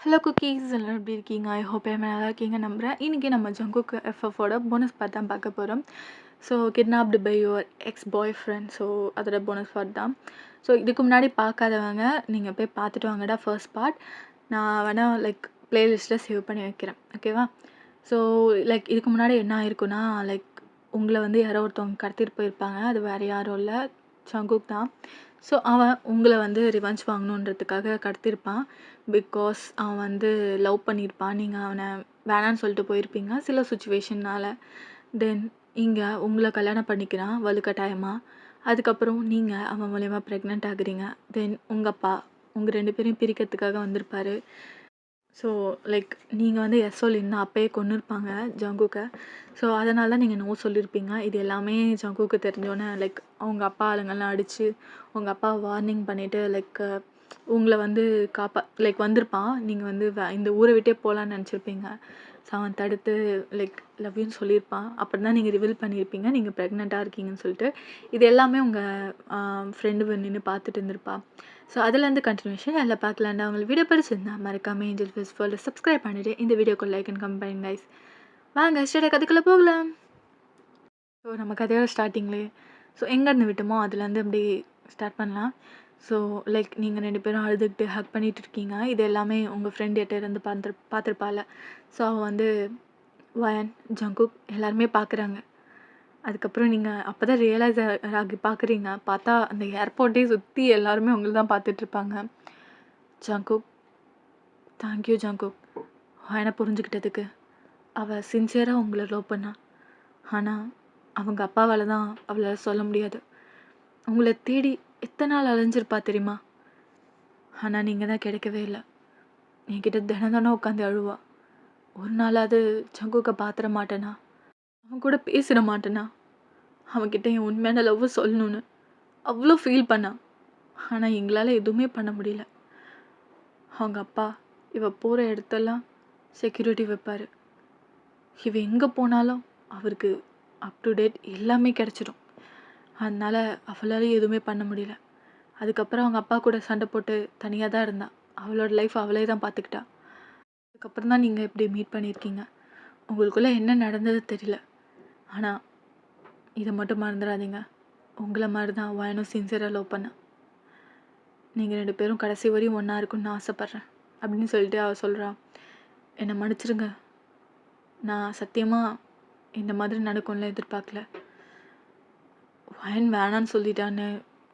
Hello cookies எல்லோரும் எப்படி இருக்கீங்க? ஐ ஹோப் எல்லாமே நல்லா இருக்கீங்க நம்புகிறேன். இன்றைக்கி நம்ம ஜங்குக் எஃப்எஃபோட போனஸ் பார்ட் தான் பார்க்க போகிறோம். So kidnapped by your ex boyfriend. So அதோட போனஸ் பார்ட் தான். ஸோ இதுக்கு முன்னாடி பார்க்காதவங்க நீங்கள் போய் பார்த்துட்டு வாங்கடா ஃபர்ஸ்ட் பார்ட். நான் வேணால் ப்ளேலிஸ்ட்டில் சேவ் பண்ணி வைக்கிறேன், ஓகேவா? ஸோ இதுக்கு முன்னாடி என்ன ஆயிருக்குன்னா உங்களை யாரோ ஒருத்தவங்க கடத்திட்டு போயிருப்பாங்க. அது வேறு யாரும் இல்லை, ஜங்குக் தான். ஸோ அவன் உங்களை ரிவெஞ்ச் வாங்கணுன்றதுக்காக கடத்திருப்பான். பிகாஸ் அவன் லவ் பண்ணியிருப்பான். நீங்கள் அவனை வேணான்னு சொல்லிட்டு போயிருப்பீங்க சில சுச்சுவேஷன்னால். தென் இங்கே உங்களை கல்யாணம் பண்ணிக்கிறான் வலுக்கட்டாயமாக. அதுக்கப்புறம் நீங்கள் அவன் மூலயமா ப்ரெக்னென்ட் ஆகுறீங்க. தென் உங்கள் அப்பா உங்கள் 2 பேரையும் பிரிக்கிறதுக்காக வந்திருப்பார். ஸோ நீங்கள் எஸ் சொல்லியிருந்தா அப்பயே கொன்னிருப்பாங்க ஜங்குக்கை. ஸோ அதனால தான் நீங்கள் நோ சொல்லியிருப்பீங்க. இது எல்லாமே ஜங்குக்கு தெரிஞ்சோன்னே அவங்க அப்பா ஆளுங்கள்லாம் அடித்து உங்கள் அப்பா வார்னிங் பண்ணிவிட்டு உங்களை வந்திருப்பான். நீங்கள் இந்த ஊரை விட்டே போகலான்னு நினச்சிருப்பீங்க. ஸோ அவன் தடுத்து லவ் யூன்னு சொல்லியிருப்பான். அப்படி தான் நீங்கள் ரிவீல் பண்ணியிருப்பீங்க நீங்கள் ப்ரெக்னெண்ட்டாக இருக்கீங்கன்னு சொல்லிட்டு. இது எல்லாமே உங்கள் ஃப்ரெண்டு நின்று பார்த்துட்டு இருந்திருப்பா. ஸோ அதுலேருந்து கண்டினியூஷன் எல்லாம் பார்க்கலாண்டா. உங்களுக்கு வீடியோ பிடிச்சிருந்தா மறக்காமல் ஏஞ்சல் ஃபில்ஸ் வேர்ல்டு சப்ஸ்கிரைப் பண்ணிவிட்டு இந்த வீடியோக்கு லைக் அண்ட் கமெண்ட் பண்ணுங்க கைஸ். வாங்க ஸ்டேட்டாக கதைக்குள்ளே போகலாம். ஸோ நம்ம கதையோட ஸ்டார்டிங்லேயே எங்கேருந்து விட்டோமோ அதுலேருந்து அப்படி ஸ்டார்ட் பண்ணலாம். ஸோ நீங்கள் 2 பேரும் அழுதுகிட்டு ஹக் பண்ணிகிட்டு இருக்கீங்க. இது எல்லாமே உங்கள் ஃப்ரெண்ட் இருந்து பார்த்துருப்பாள். ஸோ அவன் வயன் ஜங்குக் எல்லாருமே பார்க்குறாங்க. அதுக்கப்புறம் நீங்கள் அப்போ தான் ரியலைஸ் ஆகி பார்க்குறீங்க. பார்த்தா அந்த ஏர்போர்ட்டே சுற்றி எல்லாருமே உங்களை தான் பார்த்துட்ருப்பாங்க. ஜங்குக், தேங்க்யூ ஜங்குக், வயனை புரிஞ்சுக்கிட்டதுக்கு. அவள் சின்சியராக உங்களை லவ் பண்ணா. ஆனால் அவங்க அப்பாவால் தான் அவளால் சொல்ல முடியாது. உங்களை தேடி எத்தனை நாள் அலைஞ்சிருப்பா தெரியுமா? ஆனால் நீங்கள் தான் கிடைக்கவே இல்லை. என்கிட்ட தினம் உட்காந்து அழுவா. ஒரு நாளாவது ஜங்குக்கை பார்த்துட மாட்டேனா, அவன் கூட பேசிட மாட்டேனா, அவன்கிட்ட என் உண்மையான லவ் சொல்லணுன்னு அவ்வளோ ஃபீல் பண்ணான். ஆனால் எங்களால் எதுவுமே பண்ண முடியல. அவங்க அப்பா இவ போகிற இடத்தெல்லாம் செக்யூரிட்டி வைப்பார். இவ எங்கே போனாலும் அவருக்கு அப் டு டேட் எல்லாமே கிடச்சிடும். அதனால் அவளால் எதுவுமே பண்ண முடியல. அதுக்கப்புறம் அவங்க அப்பா கூட சண்டை போட்டு தனியாக தான் இருந்தாள். அவளோட லைஃப் அவளே தான் பார்த்துக்கிட்டா. அதுக்கப்புறம் தான் நீங்கள் இப்படி மீட் பண்ணியிருக்கீங்க. உங்களுக்குள்ளே என்ன நடந்தது தெரியல. ஆனால் இதை மட்டும் மறந்துடாதீங்க, உங்களை மாதிரி தான் வயனும் சின்சியராக லவ் பண்ணேன். நீங்கள் 2 பேரும் கடைசி வரையும் ஒன்றா இருக்குன்னு ஆசைப்பட்றேன் அப்படின்னு சொல்லிட்டு அவள் சொல்கிறா. என்னை மன்னிச்சிருங்க, நான் சத்தியமாக இந்த மாதிரி நடக்கும்ல எதிர்பார்க்கல. வயன் வேணான்னு சொல்லிட்டான்னு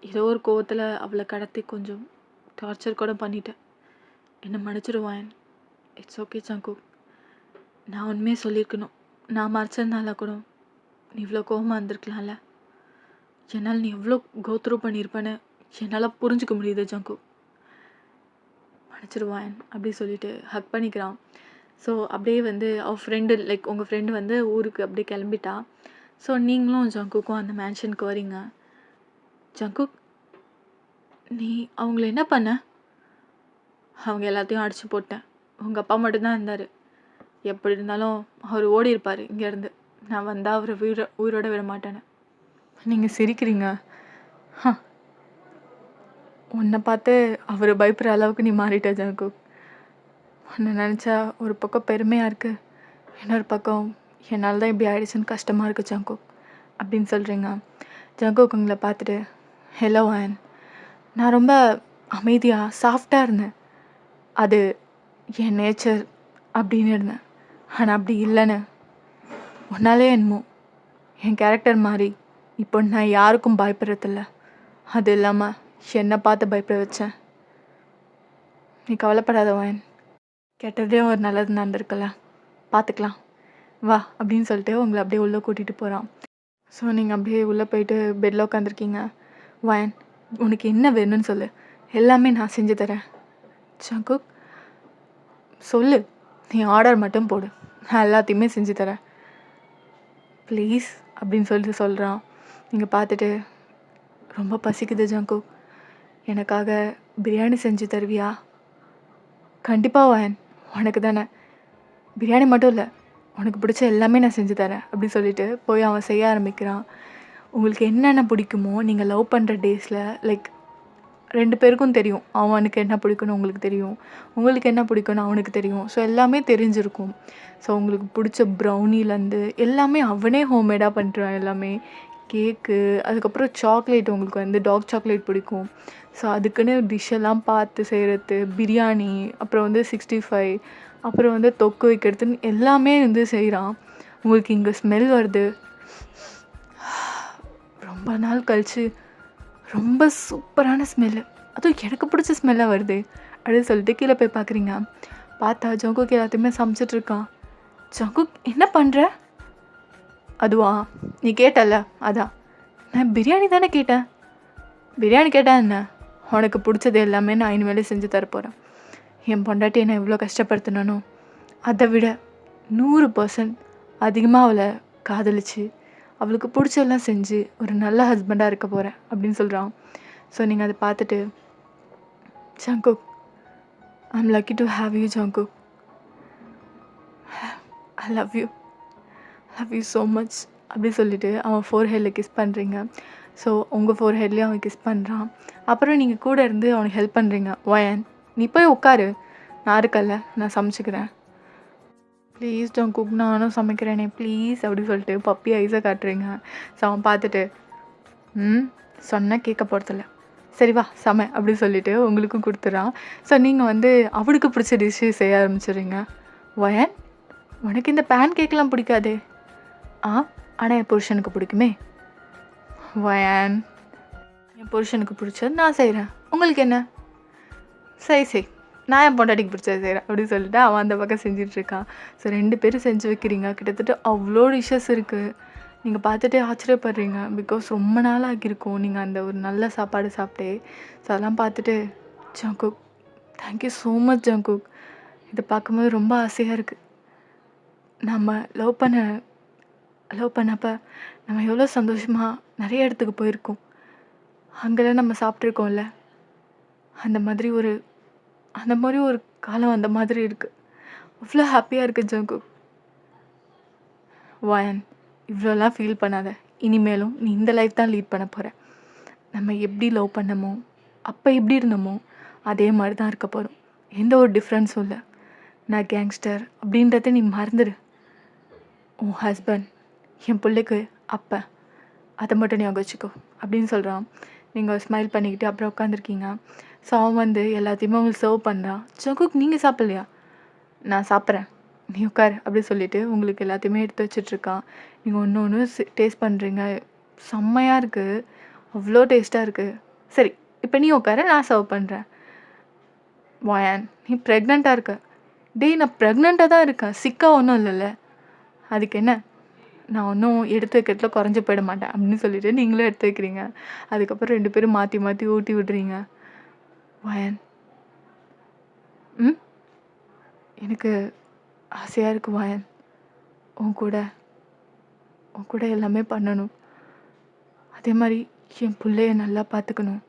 ஏதோ ஒரு கோவத்தில் அவளை கடத்தி கொஞ்சம் டார்ச்சர் கூட பண்ணிட்டேன். என்னை மன்னிச்சிடுவாயன். It's okay Jungkook. நான் உண்மையாக சொல்லியிருக்கணும். நான் மறைச்சதுனால கூட நீ இவ்வளோ கோவமாக இருந்திருக்கலாம்ல. என்னால் நீ எவ்வளோ கோத்ரூ பண்ணியிருப்பேன்னு என்னால் புரிஞ்சுக்க முடியுது ஜங்குக். மன்னிச்சிடுவாயன் அப்படி சொல்லிட்டு ஹக் பண்ணிக்கிறான். ஸோ அப்படியே அவள் ஃப்ரெண்டு உங்கள் ஃப்ரெண்டு ஊருக்கு அப்படியே கிளம்பிட்டா. ஸோ நீங்களும் ஜங்குக்கும் அந்த மேன்ஷனுக்கு வரீங்க. ஜங்குக், நீ அவங்கள என்ன பண்ண? அவங்க எல்லாத்தையும் அடித்து போட்டேன். உங்கள் அப்பா மட்டும்தான் இருந்தார். எப்படி இருந்தாலும் அவர் ஓடி இருப்பார் இங்கேருந்து. நான் வந்தால் அவரை உயிரோட விட மாட்டேன்னு. நீங்கள் சிரிக்கிறீங்க. உன்னை பார்த்து அவர் பயப்படுற அளவுக்கு நீ மாறிட்ட ஜங்குக். உன்னை நினச்சா ஒரு பக்கம் பெருமையாக இருக்குது, இன்னொரு பக்கம் என்னால் தான் இப்படி ஆயிடுச்சுன்னு கஷ்டமாக இருக்குது ஜங்குக் அப்படின்னு சொல்கிறீங்க. ஜங்குக் உங்களை பார்த்துட்டு, ஹலோ ஆன், நான் ரொம்ப அமைதியாக சாஃப்டாக இருந்தேன். அது என் நேச்சர் அப்படின்னு இருந்தேன். ஆனால் அப்படி இல்லைன்னு உன்னாலே என்னமோ என் கேரக்டர் மாறி இப்போ நான் யாருக்கும் பயப்படுறதில்ல. அது இல்லாமல் என்னை பார்த்து பயப்பட வச்சேன். நீ கவலைப்படாத வாயன், கெட்டதே ஒரு நல்லது நடந்திருக்கல, பார்த்துக்கலாம் வா அப்படின்னு சொல்லிட்டு உங்களை அப்படியே உள்ளே கூட்டிகிட்டு போகிறான். ஸோ நீங்கள் அப்படியே உள்ளே போயிட்டு பெட்டில் உட்காந்துருக்கீங்க. வாயன், உனக்கு என்ன வேணும்னு சொல்லு, எல்லாமே நான் செஞ்சு தரேன். ஜங்குக், சொல்லு, நீ ஆர்டர் மட்டும் போடு, நான் எல்லாத்தையுமே செஞ்சு தரேன் ப்ளீஸ் அப்படின்னு சொல்லிட்டு சொல்கிறான். நீங்கள் பார்த்துட்டு, ரொம்ப பசிக்குது ஜங்குக், எனக்காக பிரியாணி செஞ்சு தருவியா? கண்டிப்பாக வாயன், உனக்கு தானே, பிரியாணி மட்டும் இல்லை, உனக்கு பிடிச்ச எல்லாமே நான் செஞ்சு தரேன் அப்படின்னு சொல்லிட்டு போய் அவன் செய்ய ஆரம்பிக்கிறான். உங்களுக்கு என்னென்ன பிடிக்குமோ நீங்கள் லவ் பண்ணுற டேஸில் 2 பேருக்கும் தெரியும். அவனுக்கு என்ன பிடிக்கும்னு உங்களுக்கு தெரியும். உங்களுக்கு என்ன பிடிக்கும்னு அவனுக்கு தெரியும். ஸோ எல்லாமே தெரிஞ்சிருக்கும். ஸோ உங்களுக்கு பிடிச்ச ப்ரௌனிலேருந்து எல்லாமே அவனே ஹோம்மேடாக பண்ணுறான் எல்லாமே. கேக்கு, அதுக்கப்புறம் சாக்லேட் உங்களுக்கு வந்து டார்க் சாக்லேட் பிடிக்கும். ஸோ அதுக்குன்னு டிஷ்ஷெல்லாம் பார்த்து செய்கிறது, பிரியாணி, அப்புறம் வந்து 65, அப்புறம் வந்து தொக்கு வைக்கிறதுன்னு எல்லாமே வந்து செய்கிறான். உங்களுக்கு இங்கே ஸ்மெல் வருது. ரொம்ப நாள் கழிச்சு ரொம்ப சூப்பரான ஸ்மெல்லு, அதுவும் எனக்கு பிடிச்ச ஸ்மெல்லாக வருது அப்படின்னு சொல்லிட்டு கீழே போய் பார்க்குறீங்க. பார்த்தா ஜங்குக் எல்லாத்தையுமே சமைச்சிட்ருக்கான். ஜங்குக் என்ன பண்ணுற? அதுவா, நீ கேட்டல, அதான் நான் பிரியாணி தானே கேட்டேன். பிரியாணி கேட்டால் என்ன, உனக்கு பிடிச்சது எல்லாமே நான் இனிமேலே செஞ்சு தரப்போகிறேன். என் பொண்டாட்டி என்னை எவ்வளோ கஷ்டப்படுத்தினானோ அதை விட 100% அதிகமாக அவளை காதலிச்சு அவளுக்கு பிடிச்சதெல்லாம் செஞ்சு ஒரு நல்ல ஹஸ்பண்டாக இருக்க போகிறேன் அப்படின்னு சொல்கிறான். ஸோ நீங்கள் அதை பார்த்துட்டு, Jungkook, I'm lucky to have you Jungkook, I love you so much அப்படி சொல்லிவிட்டு அவன் ஃபோர்ஹெட்டில் கிஸ் பண்ணுறீங்க. ஸோ உங்கள் ஃபோர்ஹெட்லேயும் அவன் கிஸ் பண்ணுறான். அப்புறம் நீங்கள் கூட இருந்து அவனுக்கு ஹெல்ப் பண்ணுறீங்க. வயன், நீ போய் உட்காரு, நான் இருக்கல்ல, நான் சமைச்சிக்கிறேன். ப்ளீஸ் ஜங்குக், நானும் சமைக்கிறேனே ப்ளீஸ் அப்படின்னு சொல்லிட்டு பப்பி ஐஸை காட்டுறீங்க. ஸோ அவன் பார்த்துட்டு, சொன்னால் கேட்க போகிறதில்ல, சரி வா சமை அப்படின்னு சொல்லிவிட்டு உங்களுக்கும் கொடுத்துட்றான். ஸோ நீங்கள் வந்து அவனுக்கு பிடிச்ச டிஷ்ஷு செய்ய ஆரம்பிச்சிடுறீங்க. வயன், உனக்கு இந்த பேன் கேக்கெலாம் பிடிக்காதே. ஆனால் என் புருஷனுக்கு பிடிக்குமே. வயன், என் புருஷனுக்கு பிடிச்சது நான் செய்கிறேன், உங்களுக்கு என்ன? சரி நான் என் பொண்டாட்டிக்கு பிடிச்சது செய்கிறேன் அப்படின்னு சொல்லிட்டு அவன் அந்த பக்கம் செஞ்சிட்ருக்கான். ஸோ 2 பேரும் செஞ்சு வைக்கிறீங்க. கிட்டத்தட்ட அவ்வளோ டிஷ்ஷஸ் இருக்குது. நீங்கள் பார்த்துட்டே ஆச்சரியப்படுறீங்க. பிகாஸ் ரொம்ப நாள் ஆகியிருக்கும் நீங்கள் அந்த ஒரு நல்ல சாப்பாடு சாப்பிட்டே. ஸோ அதெல்லாம் பார்த்துட்டு, Jungkook, thank you so much Jungkook, இதை பார்க்கும்போது ரொம்ப ஆசையாக இருக்குது. நம்ம லவ் பண்ணப்போ நம்ம எவ்வளோ சந்தோஷமாக நிறைய இடத்துக்கு போயிருக்கோம். அங்கெல்லாம் நம்ம சாப்பிட்ருக்கோம்ல, அந்த மாதிரி ஒரு காலம் அந்த மாதிரி இருக்குது. அவ்வளோ ஹாப்பியாக இருக்குது ஜங்குக். வயன், இவ்வளோலாம் ஃபீல் பண்ணாத. இனிமேலும் நீ இந்த லைஃப் தான் லீட் பண்ண போகிற. நம்ம எப்படி லவ் பண்ணமோ, அப்போ எப்படி இருந்தோமோ அதே மாதிரி தான் இருக்க போகிறோம். எந்த ஒரு டிஃப்ரென்ஸும் இல்லை. நான் கேங்ஸ்டர் அப்படின்றத நீ மறந்துடு. உன் ஹஸ்பண்ட் என் பிள்ளைக்கு அப்போ, அதை மட்டும் ஞாபகம் வச்சுக்கோ அப்படின்னு சொல்கிறான். நீங்கள் ஸ்மைல் பண்ணிக்கிட்டு அப்புறம் உட்காந்துருக்கீங்க. ஸோ அவன் வந்து எல்லாத்தையுமே உங்களுக்கு சர்வ் பண்ணுறான். ஜங்குக், நீங்கள் சாப்பிட்லையா? நான் சாப்பிட்றேன், நீ உட்கார் அப்படி சொல்லிவிட்டு உங்களுக்கு எல்லாத்தையுமே எடுத்து வச்சிட்ருக்கான். நீங்கள் ஒன்று டேஸ்ட் பண்ணுறீங்க. செம்மையாக இருக்குது, அவ்வளோ டேஸ்ட்டாக இருக்குது. சரி, இப்போ நீ உட்கார, நான் சர்வ் பண்ணுறேன். வயன், நீ ப்ரெக்னெண்ட்டாக இருக்க. டேய், நான் ப்ரெக்னெண்ட்டாக தான் இருக்கேன், சிக்காக ஒன்றும் இல்லைல்ல, அதுக்கு என்ன, நான் ஒன்றும் எடுத்து வைக்கிறதுல குறைஞ்சி போயிட மாட்டேன் அப்படின்னு சொல்லிவிட்டு நீங்களும் எடுத்து வைக்கிறீங்க. அதுக்கப்புறம் 2 பேரும் மாற்றி ஊட்டி விடுறீங்க. வயன், எனக்கு ஆசையாக இருக்குது வயன், உன் கூட எல்லாமே பண்ணணும். அதே மாதிரி என் பிள்ளைய நல்லா பார்த்துக்கணும்,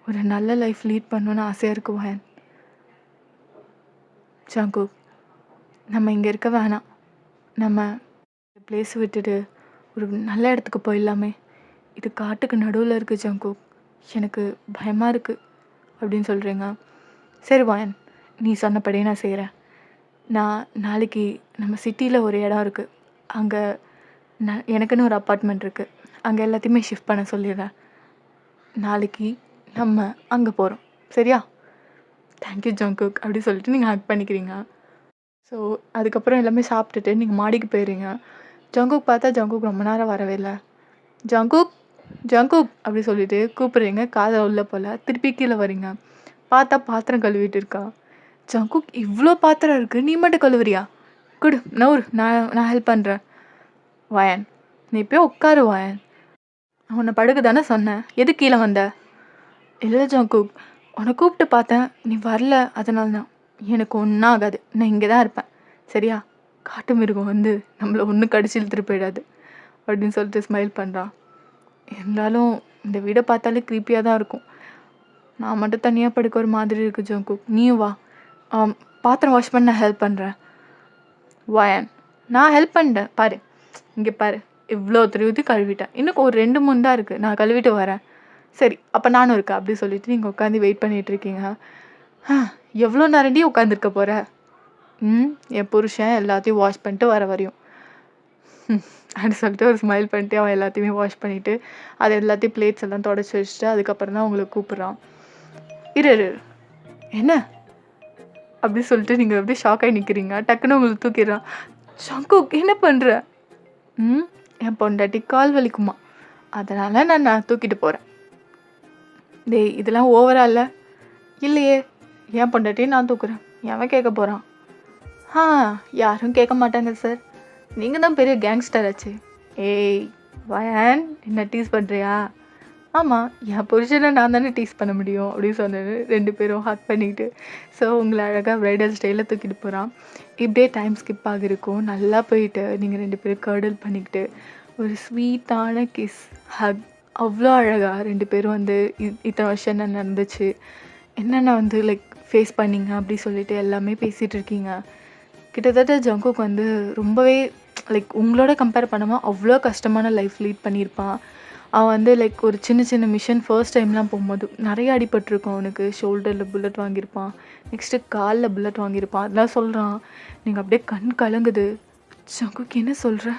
ஒரு நல்ல லைஃப் லீட் பண்ணணுன்னு ஆசையாக இருக்குது வயன். ஜங்குக், நம்ம இங்கே இருக்க வேணாம், நம்ம பிளேஸ் விட்டுட்டு ஒரு நல்ல இடத்துக்கு போயிடலாமே. இது காட்டுக்கு நடுவில் இருக்குது ஜங்குக், எனக்கு பயமாக இருக்குது அப்படின்னு சொல்கிறீங்க. சரி வயன், நீ சொன்னபடியே நான் செய்கிறேன். நான் நாளைக்கு நம்ம சிட்டியில் ஒரு இடம் இருக்குது, அங்கே எனக்குன்னு ஒரு அப்பார்ட்மெண்ட் இருக்குது, அங்கே எல்லாத்தையுமே ஷிஃப்ட் பண்ண சொல்லிடுறேன். நாளைக்கு நம்ம அங்கே போகிறோம், சரியா? தேங்க்யூ ஜங்குக் அப்படி சொல்லிட்டு நீங்கள் ஹக் பண்ணிக்கிறீங்க. ஸோ அதுக்கப்புறம் எல்லாமே சாப்பிட்டுட்டு நீங்கள் மாடிக்கு போயிடுறீங்க. ஜங்குக் பார்த்தா ஜங்குக் ரொம்ப நேரம் வரவே இல்லை. ஜங்குக் அப்படி சொல்லிட்டு கூப்பிட்றீங்க, காதை உள்ள போல். திருப்பி கீழே வரீங்க, பார்த்தா பாத்திரம் கழுவிட்டு இருக்கா. ஜங்குக், இவ்வளோ பாத்திரம் இருக்குது, நீ மட்டும் கழுவுறியா? குடு, நான் ஹெல்ப் பண்ணுறேன். வயன், நீ போய் உட்காரு வயன், உன்னை படுக்க தானே சொன்னேன், எது கீழே வந்த? இல்லை ஜங்குக், உன்னை கூப்பிட்டு பார்த்தேன், நீ வரல, அதனால தான். எனக்கு ஒன்றும் ஆகாது, நான் இங்கே தான் இருப்பேன், சரியா? காட்டு மிருகம் வந்து நம்மளை ஒன்றும் கடிச்சு இழுத்துட்டு போயிடாது அப்படின்னு சொல்லிட்டு ஸ்மைல் பண்ணுறான். இருந்தாலும் இந்த வீடை பார்த்தாலே க்ரீப்பியாக தான் இருக்கும். நான் மட்டும் தனியாக படுக்க ஒரு மாதிரி இருக்குது ஜங்குக், நீயும் வா, பாத்திரம் வாஷ் பண்ண நான் ஹெல்ப் பண்ணுறேன். வயன், நான் ஹெல்ப் பண்ணிட்டேன் பாரு, இங்கே பாரு, இவ்வளோ ஊற்றி கழுவிட்டேன், இன்னும் ஒரு 2-3 தான் இருக்குது, நான் கழுவிட்டு வரேன், சரி அப்போ நானும் இருக்கேன் அப்படி சொல்லிட்டு நீங்கள் உட்காந்து வெயிட் பண்ணிகிட்ருக்கீங்க. எவ்வளோ நேரண்டி உட்காந்துருக்க போகிற? என் புருஷன் எல்லாத்தையும் வாஷ் பண்ணிட்டு வர வரையும் அப்படின்னு சொல்லிட்டு ஒரு ஸ்மைல் பண்ணிட்டு அவன் எல்லாத்தையுமே வாஷ் பண்ணிவிட்டு அது எல்லாத்தையும் பிளேட்ஸ் எல்லாம் தொடச்சி வச்சுட்டு அதுக்கப்புறம் தான் உங்களை கூப்பிட்றான். இரு என்ன அப்படி சொல்லிட்டு நீங்கள் அப்படியே ஷாக் ஆகி நிற்கிறீங்க. டக்குன்னு உங்களுக்கு தூக்கிடுறான். ஜங்குக் என்ன பண்ணுற? என் பொண்டாட்டி கால் வலிக்குமா, அதனால் நான் தூக்கிட்டு போகிறேன். டேய் இதெல்லாம் ஓவரா இல்லை? இல்லையே, என் பொண்டாட்டியும் நான் தூக்குறேன், எவன் கேட்க போகிறான்? யாரும் கேட்க மாட்டாங்க சார், நீங்கள் தான் பெரிய கேங்ஸ்டர் ஆச்சு. ஏய் வயன், என்ன டீஸ் பண்ணுறியா? ஆமாம், என் புருஷனை நான் தானே டீஸ் பண்ண முடியும் அப்படின்னு சொன்னது. 2 பேரும் ஹக் பண்ணிக்கிட்டு ஸோ உங்களை அழகாக ப்ரைடல் ஸ்டைலில் தூக்கிட்டு போகிறான். இப்படியே டைம் ஸ்கிப் ஆகிருக்கும். நல்லா போயிட்டு நீங்கள் 2 பேரும் கர்டல் பண்ணிக்கிட்டு ஒரு ஸ்வீட்டான கிஸ் ஹக், அவ்வளோ அழகாக 2 பேரும் வந்து இத்தனை வருஷம் என்ன நடந்துச்சு, என்னென்ன வந்து லைக் ஃபேஸ் பண்ணிங்க அப்படி சொல்லிட்டு எல்லாமே பேசிகிட்டு இருக்கீங்க. கிட்டத்தட்ட ஜங்குக் வந்து ரொம்பவே லைக் உங்களோட கம்பேர் பண்ணாமல் அவ்வளோ கஷ்டமான லைஃப் லீட் பண்ணியிருப்பான். அவன் வந்து லைக் ஒரு சின்ன சின்ன மிஷன் ஃபர்ஸ்ட் டைம்லாம் போகும்போது நிறைய அடிபட்டிருக்கும். அவனுக்கு ஷோல்டரில் புல்லட் வாங்கியிருப்பான், நெக்ஸ்ட்டு காலில் புல்லட் வாங்கியிருப்பான். அதெல்லாம் சொல்கிறான். நீங்கள் அப்படியே கண் கலங்குது. ஜங்குக் என்ன சொல்கிற?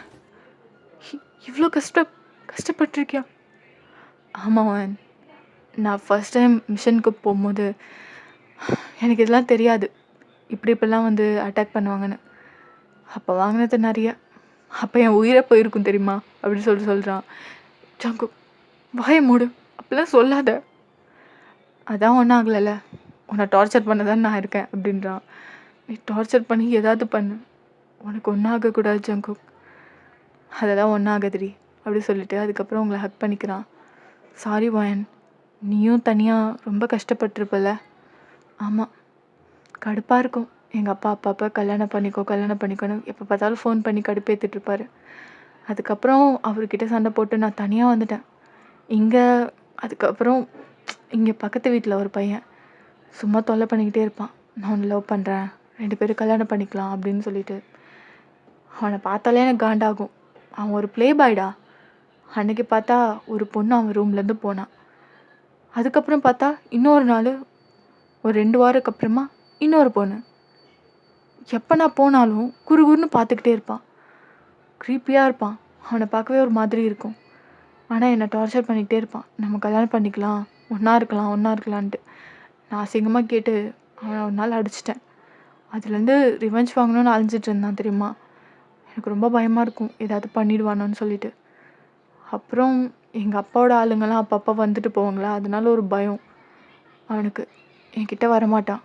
இவ்வளோ கஷ்டப்பட்டிருக்கியா? ஆமாம், நான் ஃபர்ஸ்ட் டைம் மிஷனுக்கு போகும்போது எனக்கு இதெல்லாம் தெரியாது, இப்படிலாம் வந்து அட்டாக் பண்ணுவாங்கன்னு. அப்போ வாங்கினது நிறைய, அப்போ என் உயிரை போயிருக்கும் தெரியுமா அப்படின்னு சொல்கிறான். ஜங்குக் வாயை மூடு, அப்படிலாம் சொல்லாத. அதான் ஒன்றும் ஆகலைல்ல, உன்னை டார்ச்சர் பண்ண தான் நான் இருக்கேன் அப்படின்றான். நீ டார்ச்சர் பண்ணி ஏதாவது பண்ணு, உனக்கு ஒன்றும் ஆகக்கூடாது ஜங்குக், அதெல்லாம் ஒன்றும் ஆகுதுடி அப்படி சொல்லிட்டு அதுக்கப்புறம் உங்களை ஹக் பண்ணிக்கிறான். சாரி வாயன், நீயும் தனியாக ரொம்ப கஷ்டப்பட்டிருப்பல. ஆமாம், கடுப்பாக இருக்கும். எங்கள் அப்பா கல்யாணம் பண்ணிக்கோன்னு எப்போ பார்த்தாலும் ஃபோன் பண்ணி கடுப்பேற்றிட்டுருப்பாரு. அதுக்கப்புறம் அவர்கிட்ட சண்டை போட்டு நான் தனியாக வந்துட்டேன் இங்கே. அதுக்கப்புறம் இங்கே பக்கத்து வீட்டில் ஒரு பையன் சும்மா தொல்லை பண்ணிக்கிட்டே இருப்பான். நான் ஒன்று லவ் பண்ணுறேன், 2 பேரும் கல்யாணம் பண்ணிக்கலாம் அப்படின்னு சொல்லிட்டு. அவனை பார்த்தாலே எனக்கு காண்டாகும். அவன் ஒரு ப்ளே பாய்டா. அன்றைக்கி பார்த்தா ஒரு பொண்ணு அவன் ரூம்லேருந்து போனான். அதுக்கப்புறம் பார்த்தா இன்னொரு நாள், ஒரு 2 வாரத்துக்கு அப்புறமா இன்னொரு பொண்ணு. எப்போ நான் போனாலும் குறுகுறுன்னு பார்த்துக்கிட்டே இருப்பான், க்ரீப்பியாக இருப்பான். அவனை பார்க்கவே ஒரு மாதிரி இருக்கும். ஆனால் என்னை டார்ச்சர் பண்ணிக்கிட்டே இருப்பான். நம்ம கல்யாணம் பண்ணிக்கலாம், ஒன்றா இருக்கலான்ட்டு. நான் அசிங்கமாக கேட்டு அவனை ஒரு நாள் அடிச்சிட்டேன். அதுலேருந்து ரிவெஞ்ச் வாங்கணும்னு அலைஞ்சிட்டு இருந்தான் தெரியுமா. எனக்கு ரொம்ப பயமாக இருக்கும், ஏதாவது பண்ணிடுவானோன்னு சொல்லிட்டு. அப்புறம் எங்கள் அப்பாவோட ஆளுங்கள்லாம் அப்பப்போ வந்துட்டு போவாங்களா, அதனால ஒரு பயம் அவனுக்கு. என்கிட்ட வரமாட்டான்.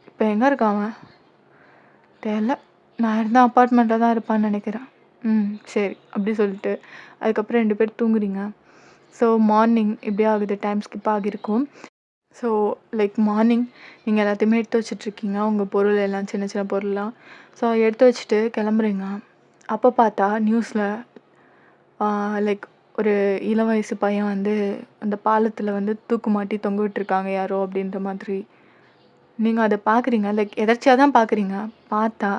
இப்போ எங்கே இருக்கான் அவன் தெரியல. நான் இருந்தால் அப்பார்ட்மெண்ட்டில் தான் இருப்பான்னு நினைக்கிறேன். சரி அப்படி சொல்லிட்டு அதுக்கப்புறம் 2 பேர் தூங்குறீங்க. ஸோ மார்னிங் இப்படி ஆகுது, டைம் ஸ்கிப் ஆகியிருக்கும். ஸோ லைக் மார்னிங் நீங்கள் எல்லாத்தையுமே எடுத்து வச்சிட்ருக்கீங்க, உங்கள் பொருள் எல்லாம் சின்ன சின்ன பொருள்லாம். ஸோ எடுத்து வச்சுட்டு கிளம்புறீங்க. அப்போ பார்த்தா நியூஸில் லைக் ஒரு இளம் வயசு பையன் வந்து அந்த பாலத்தில் வந்து தூக்கு மாட்டி தொங்க விட்டுருக்காங்க யாரோ அப்படின்ற மாதிரி. நீங்கள் அதை பார்க்குறீங்க, லைக் எதர்ச்சியாக தான் பார்க்குறீங்க. பார்த்தா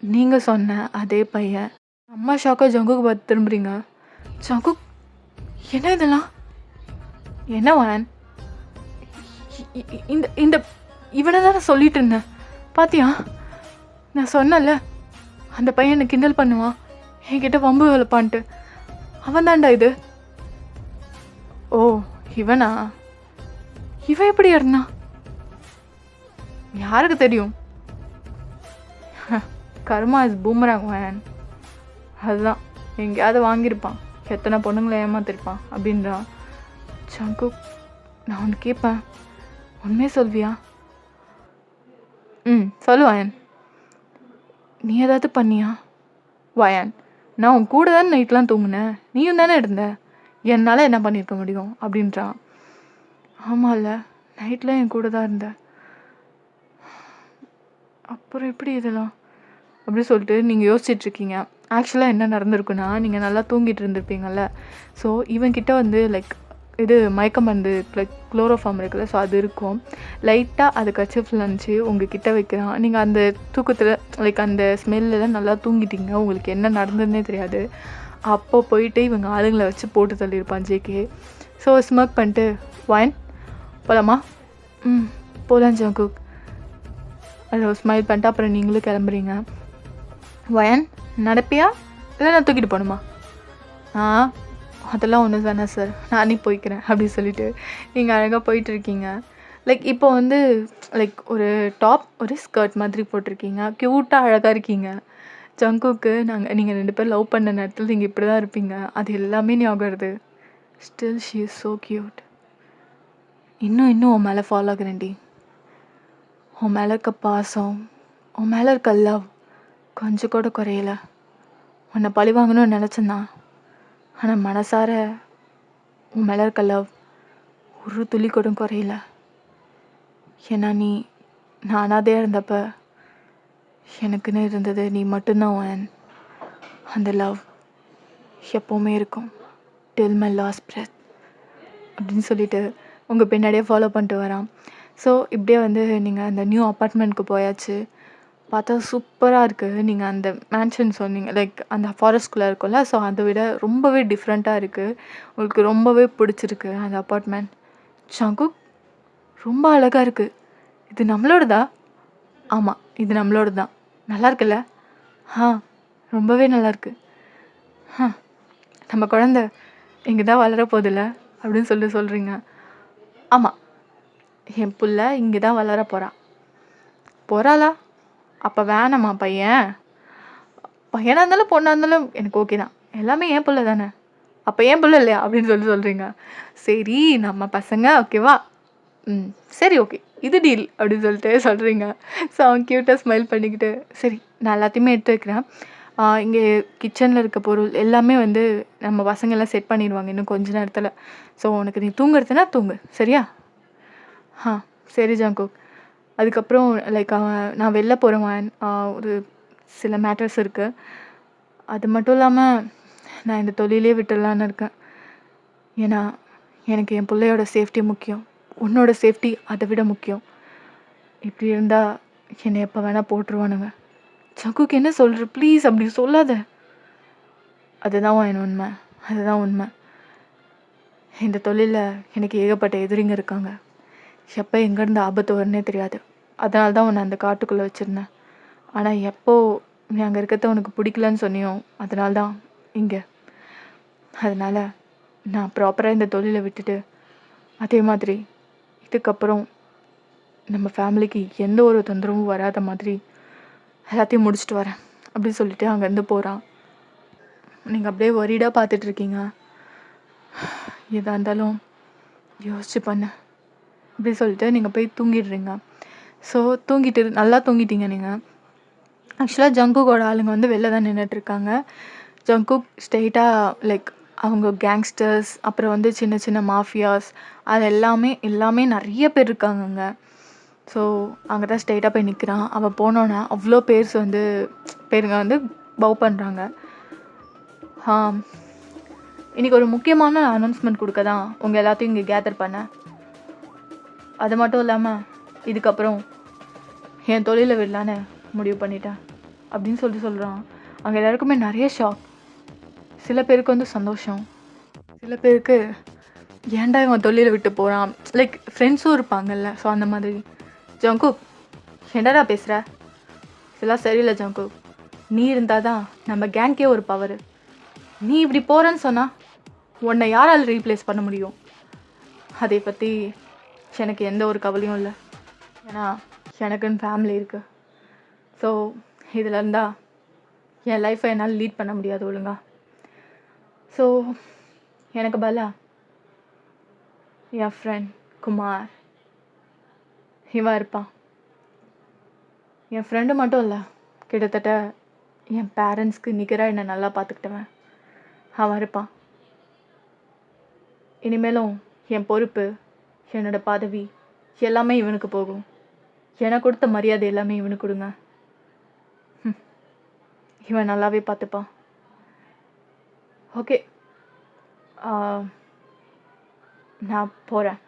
நீங்கள் சொன்ன அதே பையன். அம்மா ஷாக்காக ஜங்குக்கு பார்த்து திரும்புறீங்க. ஜங்குக் என்ன இதெல்லாம்? என்ன வான், இந்த இந்த இவனை தான் நான் சொல்லிட்டு இருந்தேன் பாத்தியா? நான் சொன்னல அந்த பையன் என்னை கிண்டல் பண்ணுவான், என்கிட்ட வம்பு வளப்பான்ட்டு. அவன் தான்டா இது. ஓ இவனா? இவன் எப்படி இருந்தா யாருக்கு தெரியும்? கர்மா இஸ் பூமராங் மேன். அதுதான் எங்கேயாவது வாங்கியிருப்பான், எத்தனை பொண்ணுங்களை ஏமாத்திருப்பான் அப்படின்றான். ஜங்குக் நான் ஒன்று கேட்பேன், உண்மையே சொல்வியா? சொல்லு வயன், நீ ஏதாவது பண்ணியா? வயன் நான் உன் கூட தானே நைட்லாம் தூங்குனேன், நீயும் தானே இருந்த, என்னால் என்ன பண்ணியிருக்க முடியும் அப்படின்றான். ஆமாம்ல, நைட்டில் என் கூட தான் இருந்த, அப்புறம் எப்படி இதெல்லாம் அப்படி சொல்லிட்டு நீங்கள் யோசிச்சுட்ருக்கீங்க. ஆக்சுவலாக என்ன நடந்திருக்குன்னா, நீங்கள் நல்லா தூங்கிட்டு இருந்திருப்பீங்கள்ல. ஸோ இவன்கிட்ட வந்து லைக் இது மயக்க மருந்து லைக் குளோரோஃபார்ம் இருக்குல்ல, ஸோ அது இருக்கும். லைட்டாக அது கர்ச்சீஃபில் இருந்துச்சு உங்கள் கிட்ட வைக்கிறான். நீங்கள் அந்த தூக்கத்தில் லைக் அந்த ஸ்மெல்லில் நல்லா தூங்கிட்டீங்க, உங்களுக்கு என்ன நடந்ததுன்னே தெரியாது. அப்போ போயிட்டு இவங்க ஆளுங்களை வச்சு போட்டு தள்ளியிருப்பான் ஜேகே. ஸோ ஸ்மோக் பண்ணிட்டு ஒயின் போகலாமா? போகலாம் ஜங்குக். அது ஸ்மைல் பண்ணிட்டு அப்புறம் நீங்களும் கிளம்புறீங்க. ஒயன் நடப்பியா இல்லை நான் தூக்கிட்டு போகணுமா? அதெல்லாம் ஒன்று தானே சார், நானே போய்க்கிறேன் அப்படின்னு சொல்லிட்டு நீங்கள் அழகாக போயிட்டுருக்கீங்க. லைக் இப்போ வந்து லைக் ஒரு டாப் ஒரு ஸ்கர்ட் மாதிரி போட்டிருக்கீங்க, க்யூட்டாக அழகாக இருக்கீங்க. ஜங்குக்கு நீங்கள் 2 பேரும் லவ் பண்ண நேரத்தில் நீங்கள் இப்படி தான் இருப்பீங்க, அது எல்லாமே ஞாபகம் வருது. Still she is so cute. இன்னும் உன் மேலே ஃபாலோ ஆகுறேன்டி. உன் மேலே இருக்க பாசம், உன் மேலே இருக்க லவ் கொஞ்சம் கூட குறையல. உன்னை பழி வாங்கணும்னு நினச்சேன்னா, ஆனால் மனசார உன் மேலே இருக்க லவ் ஒரு துளி கூட குறையல. ஏன்னா நான் அனாதையாக இருந்தப்ப எனக்குன்னு இருந்தது நீ மட்டும்தான். அந்த லவ் எப்போவுமே இருக்கும், டில் மை லாஸ்ட் பிரெத் அப்படின்னு சொல்லிட்டு உங்கள் பின்னாடியே ஃபாலோ பண்ணிட்டு வரான். ஸோ இப்படியே வந்து நீங்கள் அந்த நியூ அப்பார்ட்மெண்ட்க்கு போயாச்சு. பார்த்தா சூப்பராக இருக்குது. நீங்கள் அந்த மேன்ஷன் சொன்னீங்க, லைக் அந்த ஃபாரஸ்ட்குள்ளே இருக்கும்ல, ஸோ அதை விட ரொம்பவே டிஃப்ரெண்ட்டாக இருக்குது. உங்களுக்கு ரொம்பவே பிடிச்சிருக்கு அந்த அப்பார்ட்மெண்ட். ஜங்குக் ரொம்ப அழகாக இருக்குது. இது நம்மளோடதா? ஆமாம், இது நம்மளோட தான். நல்லா இருக்குல்ல? ரொம்பவே நல்லாயிருக்கு. நம்ம குழந்த இங்கே தான் வளரப்போதில்ல அப்படின்னு சொல்கிறீங்க. ஆமாம், என் புள்ள இங்கே தான் வளர போகிறாளா? அப்போ வேணாமா பையனாக இருந்தாலும் பொண்ணாக இருந்தாலும் எனக்கு ஓகே தான், எல்லாமே என் பிள்ளை தானே. அப்போ ஏன் பிள்ளை இல்லையா அப்படின்னு சொல்கிறீங்க. சரி நம்ம பசங்க ஓகேவா? சரி ஓகே, இது டீல் அப்படின்னு சொல்கிறீங்க. ஸோ அவன் க்யூட்டாக ஸ்மைல் பண்ணிக்கிட்டு சரி நான் எல்லாத்தையுமே எடுத்து வைக்கிறேன். இங்கே கிச்சனில் இருக்க பொருள் எல்லாமே வந்து நம்ம பசங்கள்லாம் செட் பண்ணிடுவாங்க இன்னும் கொஞ்ச நேரத்தில். ஸோ உனக்கு நீ தூங்குறதுனா தூங்கு, சரியா? சரி ஜங்குக். அதுக்கப்புறம் லைக் நான் வெளில போகிறேன், ஒரு சில மேட்டர்ஸ் இருக்குது. அது மட்டும் இல்லாமல் நான் இந்த தொழிலே விட்டுடலான்னு இருக்கேன். ஏன்னா எனக்கு என் பிள்ளையோட சேஃப்டி முக்கியம், உன்னோட சேஃப்டி அதை விட முக்கியம். இப்படி இருந்தால் என்னை எப்போ வேணால் போட்டுருவானுங்க. ஜங்குக்கு என்ன சொல்கிற? ப்ளீஸ் அப்படி சொல்லாத. அதுதான் உண்மை. இந்த தொழிலில் எனக்கு ஏகப்பட்ட எதிரிங்க இருக்காங்க. எப்போ எங்கேருந்து ஆபத்து வரும்னே தெரியாது. அதனால தான் உன்னை அந்த காட்டுக்குள்ளே வச்சுருந்தேன். ஆனால் எப்போ நீ அங்கே இருக்கிறத உனக்கு பிடிக்கலன்னு சொன்னியோ அதனால தான் இங்கே. அதனால் நான் ப்ராப்பராக இந்த தொழிலை விட்டுட்டு அதே மாதிரி இதுக்கப்புறம் நம்ம ஃபேமிலிக்கு எந்த ஒரு தொந்தரவும் வராத மாதிரி எல்லாத்தையும் முடிச்சுட்டு வரேன் அப்படின்னு சொல்லிட்டு அங்கேருந்து போகிறான். நீங்கள் அப்படியே ஒரீடாக பார்த்துட்ருக்கீங்க. எதாக இருந்தாலும் யோசிச்சு பண்ண அப்படி சொல்லிட்டு நீங்கள் போய் தூங்கிடுறீங்க. ஸோ நல்லா தூங்கிட்டீங்க நீங்கள். ஆக்சுவலாக ஜங்குக்கோட ஆளுங்க வந்து வெளில தான் நின்றுட்டுருக்காங்க. ஜங்குக் ஸ்ட்ரெயிட்டாக லைக் அவங்க கேங்ஸ்டர்ஸ், அப்புறம் வந்து சின்ன சின்ன மாஃபியாஸ், அது எல்லாமே நிறைய பேர் இருக்காங்கங்க. ஸோ அங்கே தான் ஸ்ட்ரெயிட்டாக போய் நிற்கிறான். அவன் போனோன்னா அவ்வளோ பேருங்க வந்து பவ் பண்ணுறாங்க. இன்றைக்கி ஒரு முக்கியமான அனௌன்ஸ்மெண்ட் கொடுக்க தான் உங்கள் எல்லாத்தையும் இங்கே கேதர் பண்ணேன். அது மட்டும் இல்லாமல் இதுக்கப்புறம் என் தொழிலை விடலான்னு முடிவு பண்ணிட்டேன் அப்படின்னு சொல்கிறான். அங்கே எல்லாருக்குமே நிறைய ஷாக். சில பேருக்கு வந்து சந்தோஷம், சில பேருக்கு ஏன்டா இவன் தொழிலை விட்டு போகிறான், லைக் ஃப்ரெண்ட்ஸும் இருப்பாங்கல்ல. ஸோ அந்த மாதிரி. ஜங்குக் என்னடா பேசுகிற? இதெல்லாம் சரியில்லை ஜங்குக். நீ இருந்தால் தான் நம்ம கேங்க்கே ஒரு பவர். நீ இப்படி போகிறேன்னு சொன்னால் உன்னை யாரால் ரீப்ளேஸ் பண்ண முடியும்? அதை பற்றி எனக்கு எந்த ஒரு கவலையும் இல்லை. ஏன்னா எனக்குன்னு ஃபேமிலி இருக்குது. ஸோ இதில் இருந்தால் என் லைஃப்பை என்னால் லீட் பண்ண முடியாது ஒழுங்கா. ஸோ எனக்கு பதிலா என் ஃப்ரெண்ட் குமார் இவன் இருப்பான். என் ஃப்ரெண்டு மட்டும் இல்லை, கிட்டத்தட்ட என் பேரண்ட்ஸ்க்கு நிகராக என்னை நல்லா பார்த்துக்கிட்டவன் அவன் இருப்பான். இனிமேலும் என் பொறுப்பு, என்னோடய பதவி எல்லாமே இவனுக்கு போகும். எனக்கு கொடுத்த மரியாதை எல்லாமே இவனுக்கு கொடுங்க. இவன் நல்லாவே பார்த்துப்பான். ஓகே, நான் போகிறேன்.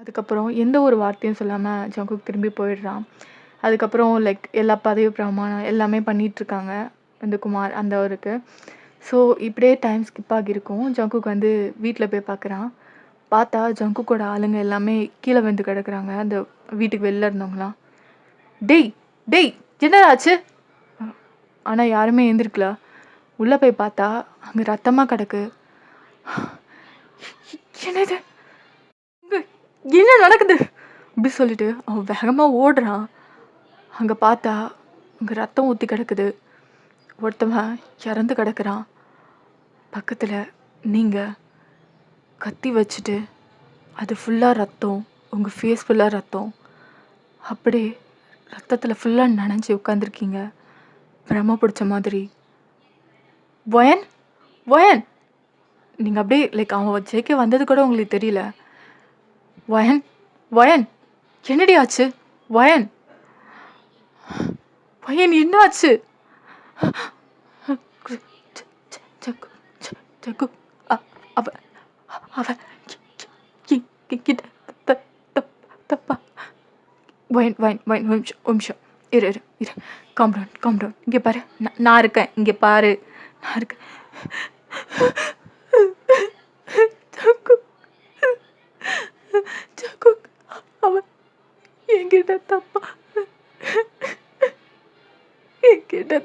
அதுக்கப்புறம் எந்த ஒரு வார்த்தையும் சொல்லாமல் ஜங்குக் திரும்பி போயிடுறான். அதுக்கப்புறம் லைக் எல்லா பதவி பிரமாணம் எல்லாமே பண்ணிகிட்ருக்காங்க இந்த குமார் அந்த அவருக்கு. ஸோ இப்படியே டைம் ஸ்கிப் ஆகியிருக்கும். ஜங்குக் வந்து வீட்டில் போய் பார்க்குறான். பார்த்தா ஜங்குக்கோட ஆளுங்க எல்லாமே கீழே விழுந்து கிடக்குறாங்க. அந்த வீட்டுக்கு வெளில இருந்தவங்களாம். டேய் டேய் என்னடா ஆச்சு? ஆனால் யாருமே எழுந்திருக்கல. உள்ளே போய் பார்த்தா அங்கே ரத்தமாக கிடக்கு. என்னது என்ன நடக்குது அப்படி சொல்லிட்டு அவன் வேகமாக ஓடுறான். அங்கே பார்த்தா அங்கே ரத்தம் ஊற்றி கிடக்குது. ஒருத்தவன் இறந்து கிடக்குறான். பக்கத்தில் நீங்கள் கத்தி வச்சுட்டு அது ஃபுல்லாக ரத்தம், உங்கள் ஃபேஸ் ஃபுல்லாக ரத்தம், அப்படியே ரத்தத்தில் ஃபுல்லாக நனைஞ்சி உட்காந்துருக்கீங்க பிரம்ம பிடிச்ச மாதிரி. வயன் வயன் நீங்கள் அப்படியே லைக் அவன் ஜெயிக்க வந்தது கூட உங்களுக்கு தெரியல. வயன் வயன் என்னடி ஆச்சு? வயன் வயன் என்ன ஆச்சு? தப்பா வயன் வயன் வயன் நிமிஷம் இரு இரு இரு காம் டவுன். இங்கே பாரு, நான் இருக்கேன். இங்கே பாரு, நான் இருக்கேன். அவன் என்கிட்ட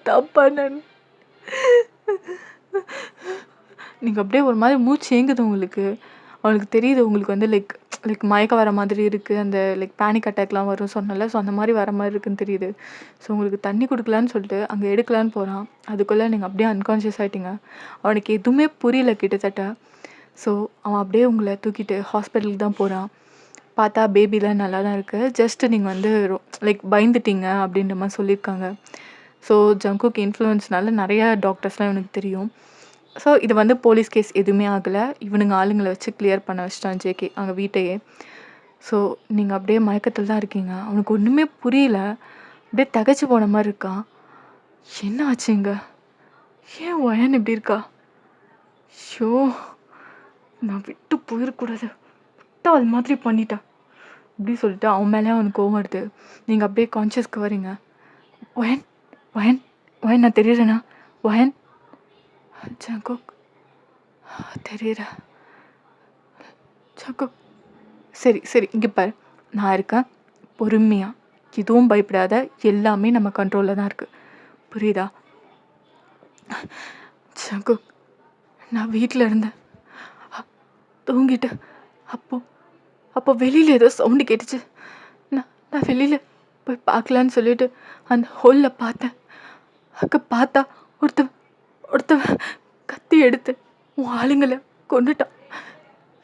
தப்பா நான் நீங்கள் அப்படியே ஒரு மாதிரி மூச்சு ஏங்குது உங்களுக்கு. அவனுக்கு தெரியுது உங்களுக்கு வந்து லைக் மயக்க வர மாதிரி இருக்குது. அந்த லைக் பேனிக் அட்டாக்லாம் வரும் சொன்னல. ஸோ அந்த மாதிரி வர மாதிரி இருக்குன்னு தெரியுது. ஸோ உங்களுக்கு தண்ணி கொடுக்கலான்னு சொல்லிட்டு அங்கே எடுக்கலான்னு போகிறான். அதுக்குள்ளே நீங்கள் அப்படியே அன்கான்ஷியஸ் ஆகிட்டீங்க. அவனுக்கு எதுவுமே புரியல கிட்டத்தட்ட. ஸோ அவன் அப்படியே உங்களை தூக்கிட்டு ஹாஸ்பிட்டலுக்கு தான் போகிறான். பார்த்தா பேபிலாம் நல்லா தான் இருக்குது. ஜஸ்ட்டு நீங்கள் வந்து லைக் பயந்துட்டீங்க அப்படின்ற மாதிரி சொல்லியிருக்காங்க. ஸோ ஜங்குக் இன்ஃப்ளூயன்ஸ்னால நிறையா டாக்டர்ஸ்லாம் இவனுக்கு தெரியும். ஸோ இது வந்து போலீஸ் கேஸ் எதுவுமே ஆகலை. இவனுங்க ஆளுங்களை வச்சு கிளியர் பண்ண வச்சிட்டான் ஜேகே அங்கே வீட்டையே. ஸோ நீங்கள் அப்படியே மயக்கத்தில் தான் இருக்கீங்க. அவனுக்கு ஒன்றுமே புரியல. அப்படியே தகச்சு போன மாதிரி இருக்கான். என்ன ஆச்சுங்க? ஏன் வயன் இப்படி இருக்கா? ஷோ நான் விட்டு போயிடக்கூடாது, விட்டு அது மாதிரி பண்ணிட்டான் அப்படி சொல்லிட்டு அவன் மேலே அவனுக்கு கோவம் வருது. நீங்கள் அப்படியே கான்ஷியஸ்க்கு வரீங்க. வயன் வயன் வயன் நான் தெரியுறேண்ணா. வயன் ஜங்குக் தெரியுற ஜங்குக் சரி சரி இங்கே பாரு, நான் இருக்கேன். பொறுமையாக எதுவும் பயப்படாத. எல்லாமே நம்ம கண்ட்ரோலில் தான் இருக்குது. புரியுதா? ஜங்குக் நான் வீட்டில் இருந்தேன், தூங்கிட்டு அப்போ வெளியில் ஏதோ சவுண்டு கேட்டுச்சு. நான் வெளியில் போய் பார்க்கலான்னு சொல்லிட்டு அந்த ஹோலில் பார்த்தேன். அங்கே பார்த்தா ஒருத்தவன் கத்தி எடுத்து உன் ஆளுங்களை கொண்டுட்டான்.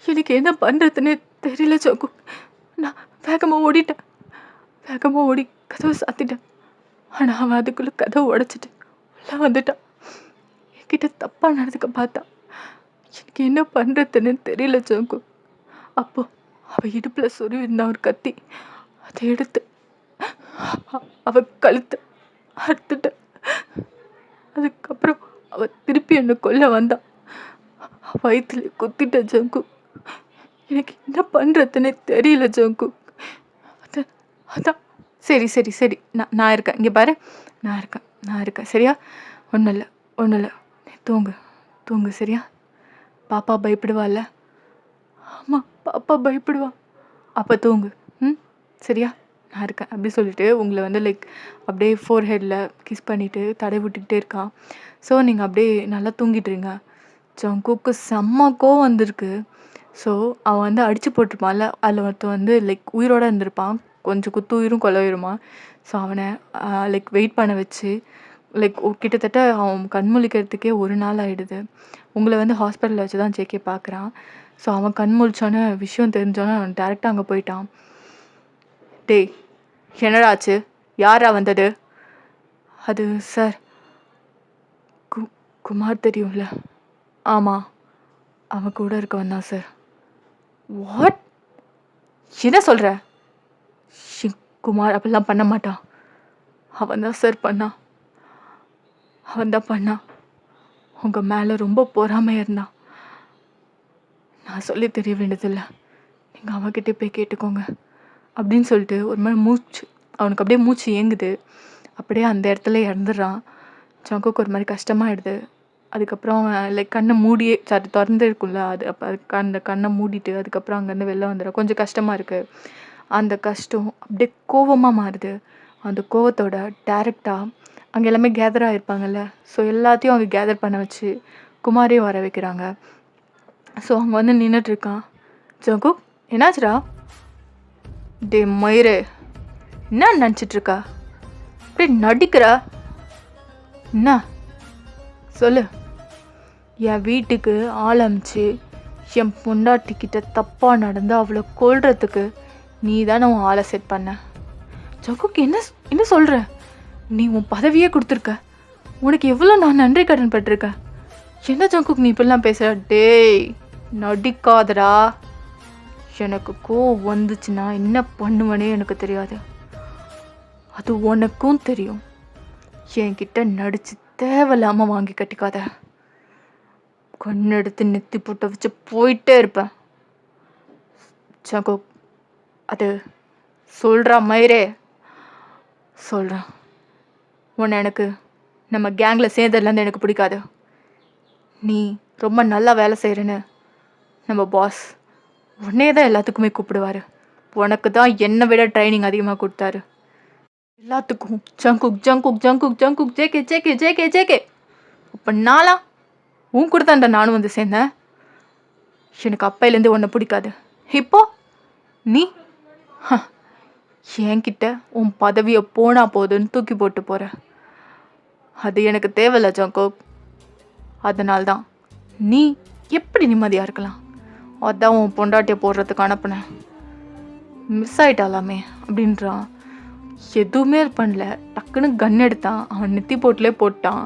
எனக்கு என்ன பண்ணுறதுன்னு தெரியல ஜங்கு. நான் வேகமாக ஓடி கதவை சாத்திட்டேன். ஆனால் அவன் அதுக்குள்ளே கதவை உடைச்சிட்டு உள்ளே வந்துட்டான். என்கிட்ட தப்பாக நடந்துக்க பார்த்தா. எனக்கு என்ன பண்ணுறதுன்னு தெரியல ஜங்கு. அப்போ அவள் இடுப்பில் சொருவிருந்தான் ஒரு கத்தி. அதை எடுத்து அவள் கழுத்தை அறுத்துட்டேன். அதுக்கப்புறம் அவள் திருப்பி என்னை கொல்ல வந்தான். வயிற்றுல குத்திட்ட ஜங்கு. எனக்கு என்ன பண்ணுறதுன்னு தெரியல ஜங்கு. அதான் சரி சரி சரி நான் இருக்கேன். இங்கே பாரு, நான் இருக்கேன் சரியா? ஒன்றும் இல்லை நீ தூங்கு சரியா? பாப்பா பயப்படுவாள்ல? ஆமாம் பாப்பா பயப்படுவா. அப்போ தூங்கு சரியா? நான் இருக்கேன் அப்படி சொல்லிட்டு உங்களை வந்து லைக் அப்படியே ஃபோர் ஹெட்டில் கிஸ் பண்ணிவிட்டு தடை விட்டுக்கிட்டே இருக்கான். ஸோ நீங்கள் அப்படியே நல்லா தூங்கிட்டுருங்க. ஜங்குக்கு செம்ம கோவம் வந்திருக்கு. ஸோ அவன் வந்து அடித்து போட்டிருப்பான்ல, அதில் ஒருத்தன் வந்து லைக் உயிரோடு இருந்திருப்பான். கொஞ்சம் குத்து உயிரும் கொலை உயிருமா. ஸோ அவனை லைக் வெயிட் பண்ண வச்சு லைக் கிட்டத்தட்ட அவன் கண்முழிக்கிறதுக்கே ஒரு நாள் ஆகிடுது. உங்களை வந்து ஹாஸ்பிட்டலில் வச்சு தான் ஜேகே பார்க்குறான். ஸோ அவன் கண் முழிச்சோன்னே விஷயம் தெரிஞ்சோன்னே அவன் டேரெக்டாக அங்கே போயிட்டான். டேய் என்னடாச்சு? யாரா வந்தது? அது சார் குமார் தெரியும்ல? ஆமாம், அவன் கூட இருக்க வந்தான் சார். வாட்? என்ன சொல்கிற? குமார் அப்படிலாம் பண்ண மாட்டான். அவன் தான் சார் பண்ணான். உங்கள் மேலே ரொம்ப பொறாமையாக இருந்தான். நான் சொல்லி தெரிய வேண்டியதில்லை, நீங்கள் அவன்கிட்ட போய் கேட்டுக்கோங்க அப்படின்னு சொல்லிட்டு ஒரு மாதிரி அவனுக்கு அப்படியே மூச்சு ஏங்குது. அப்படியே அந்த இடத்துல இறந்துடுறான். ஜங்குக்கு ஒரு மாதிரி கஷ்டமாயிடுது. அதுக்கப்புறம் அவன் லைக் கண்ணை மூடியே திறந்து இருக்கும்ல, அது அப்போ அந்த கண்ணை மூடிட்டு அதுக்கப்புறம் அங்கேருந்து வெளில வந்துடும். கொஞ்சம் கஷ்டமாக இருக்குது. அந்த கஷ்டம் அப்படியே கோவமாக மாறுது. அந்த கோவத்தோட டைரெக்டாக அங்கே எல்லாமே கேதர் ஆகிருப்பாங்கல்ல, ஸோ எல்லாத்தையும் அவங்க கேதர் பண்ண வச்சு குமாரையும் வர வைக்கிறாங்க. ஸோ அங்கே வந்து நின்றுட்டுருக்கான். ஜங்குக், என்னாச்சுடா? டே மயிரே, என்ன நினச்சிட்ருக்கா? அப்படியே நடிக்கிற என்ன? சொல்லு. என் வீட்டுக்கு ஆள் அமிச்சு என் பொண்டாட்டிக்கிட்ட தப்பாக நடந்து அவளை கொல்றதுக்கு நீ தானே உன் ஆளை செட் பண்ண. ஜங்குக், என்ன சொல்கிற? நீ உன் பதவியே கொடுத்துருக்க. உனக்கு எவ்வளோ நான் நன்றி கடன் பட்டிருக்கேன். என்ன ஜங்குக் நீ இப்படிலாம் பேசுகிற? டேய் நடிக்காதடா. எனக்கு கோவம் வந்துச்சுன்னா என்ன பண்ணுவனே எனக்கு தெரியாது. அது உனக்கும் தெரியும். என்கிட்ட நடிச்சு தேவையில்லாமல் வாங்கி கட்டிக்காத. கண்ணெடுத்து நெத்தி போட்டு வச்சு போயிட்டே இருப்பேன். ஜங்குக், அது சொல்கிறா மயிரே, சொல்கிறேன். உன்னை எனக்கு நம்ம கேங்கில் சேர்ந்ததுலேருந்து எனக்கு பிடிக்காது. நீ ரொம்ப நல்லா வேலை செய்கிறேன்னு நம்ம பாஸ் உன்னே தான் எல்லாத்துக்குமே கூப்பிடுவார். உனக்கு தான் என்னை விட ட்ரைனிங் அதிகமாக கொடுத்தாரு. எல்லாத்துக்கும் Jungkook Jungkook Jungkook Jungkook JK JK JK JK. இப்போ நானா உன் கூட தான்டா நானும் வந்து சேர்ந்தேன். எனக்கு அப்பையிலேருந்து உன்னை பிடிக்காது. இப்போ நீ என்கிட்ட உன் பதவியை போனா போதுன்னு தூக்கி போட்டு போகிற. அது எனக்கு தேவையில்ல ஜங்குக். அதனால்தான் நீ எப்படி நிம்மதியாக இருக்கலாம்? அதான் உன் பொண்டாட்டியை போடுறதுக்கு அனுப்புனேன். மிஸ் ஆகிட்டாலாமே அப்படின்றான். எதுவுமே பண்ணல, டக்குன்னு கன் எடுத்தான். அவன் நெத்தி போட்டிலே போட்டான்.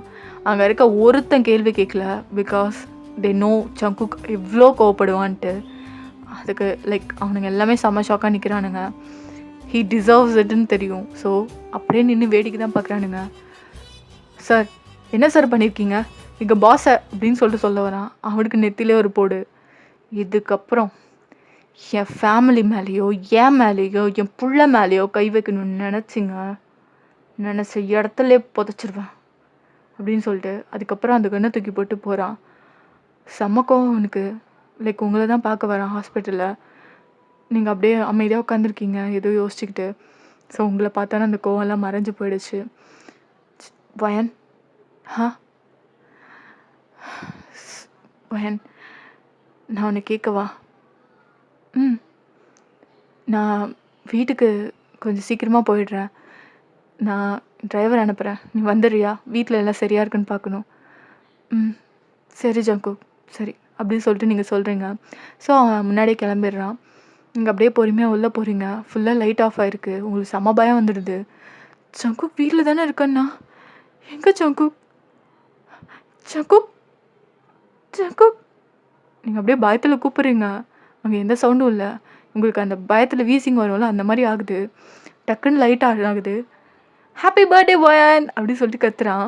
அங்கே இருக்க ஒருத்தன் கேள்வி கேட்கல. பிகாஸ் தே நோ ஜங்குக் எவ்வளோ கோவப்படுவான்ட்டு. அதுக்கு லைக் அவனுங்க எல்லாமே செம்ம ஷாக்காக நிற்கிறானுங்க. ஹீ டிசர்வ்ஸ் இட்னு தெரியும். ஸோ அப்படியே நின்று வேடிக்கை தான் பார்க்குறானுங்க. சார் என்ன சார் பண்ணியிருக்கீங்க? எங்கள் பாஸை அப்படின்னு சொல்ல வரான். அவனுக்கு நெத்திலே ஒரு போடு. இதுக்கப்புறம் என் ஃபேமிலி மேலேயோ என் மேலேயோ என் புள்ள மேலேயோ கை வைக்கணும்னு நினச்ச இடத்துல புதைச்சிருவேன் அப்படின்னு சொல்லிட்டு அதுக்கப்புறம் அந்த கண்ணை தூக்கி போட்டு போகிறான். செம்மக்கம் அவனுக்கு. லைக் உங்களை தான் பார்க்க வரான் ஹாஸ்பிட்டலில். நீங்கள் அப்படியே அமைதியாக உட்காந்துருக்கீங்க ஏதோ யோசிச்சுக்கிட்டு. ஸோ உங்களை பார்த்தானே அந்த கோவம்லாம் மறைஞ்சு போயிடுச்சு. வயன், வயன், நான் உன்னை கேட்கவா? நான் வீட்டுக்கு கொஞ்சம் சீக்கிரமாக போயிடுறேன். நான் டிரைவர் அனுப்புகிறேன். நீ வந்துடுறியா? வீட்டில் எல்லாம் சரியாக இருக்குன்னு பார்க்கணும். சரி ஜங்குக், சரி அப்படின்னு சொல்லிட்டு நீங்கள் சொல்கிறீங்க. ஸோ அவன் முன்னாடியே கிளம்பிடுறான். நீங்கள் அப்படியே பொறுமையாக உள்ளே போகிறீங்க. ஃபுல்லாக லைட் ஆஃப் ஆகிருக்கு. உங்களுக்கு செம பயம் வந்துடுது. ஜங்குக் வீட்டில் தானே இருக்கண்ணா? எங்கே ஜங்குக்? ஜங்குக் ஜங்குக் நீங்கள் அப்படியே பயத்தில் கூப்பிட்றீங்க. அங்கே எந்த சவுண்டும் இல்லை. உங்களுக்கு அந்த பயத்தில் வீசிங் வரும்ல, அந்த மாதிரி ஆகுது. டக்குன்னு லைட் ஆகுது. ஹாப்பி பர்த்டே வயன் அப்படின்னு சொல்லிட்டு கத்துறான்.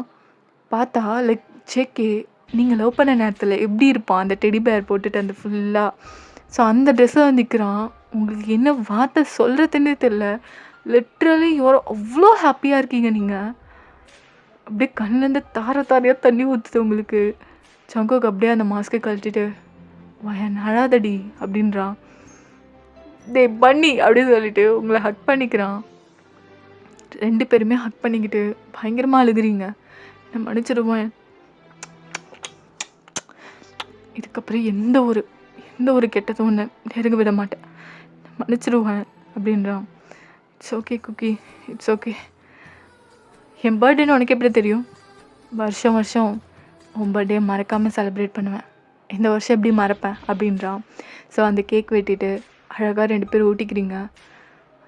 பார்த்தா லைக் ஜேகே நீங்கள் லவ் பண்ண நேரத்தில் எப்படி இருப்பான் அந்த டெடி பேர் போட்டுட்டு அந்த ஃபுல்லாக. ஸோ அந்த ட்ரெஸ்ஸில் நிற்கிறான். உங்களுக்கு என்ன வார்த்தை சொல்கிறதுன்னே தெரில. லிட்ரலி அவ்வளோ ஹாப்பியாக இருக்கீங்க நீங்கள். அப்படியே கண்ணிலேருந்து தாரையாக தண்ணி ஊற்றுது உங்களுக்கு. ஜங்குக் அப்படியே அந்த மாஸ்க்கை கழட்டிட்டு வயன் அழாதடி அப்படின்றான். டே பண்ணி அப்படின்னு சொல்லிட்டு உங்களை ஹக் பண்ணிக்கிறான். 2 பேருமே ஹக் பண்ணிக்கிட்டு பயங்கரமாக அழுகுறீங்க. நான் மன்னிச்சிடுவேன். இதுக்கப்புறம் எந்த ஒரு கெட்டதும் ஒன்று நெருங்க விட மாட்டேன். மன்னிச்சிடுவேன் அப்படின்றான். It's okay cookie, it's okay. என் பர்த்டேன்னு உனக்கு எப்படி தெரியும்? வருஷம் உன் பர்த்டே மறக்காமல் செலிப்ரேட் பண்ணுவேன். இந்த வருஷம் எப்படி மறப்பேன் அப்படின்றான். ஸோ அந்த கேக் வெட்டிட்டு அழகாக 2 பேரும் ஊட்டிக்கிறீங்க.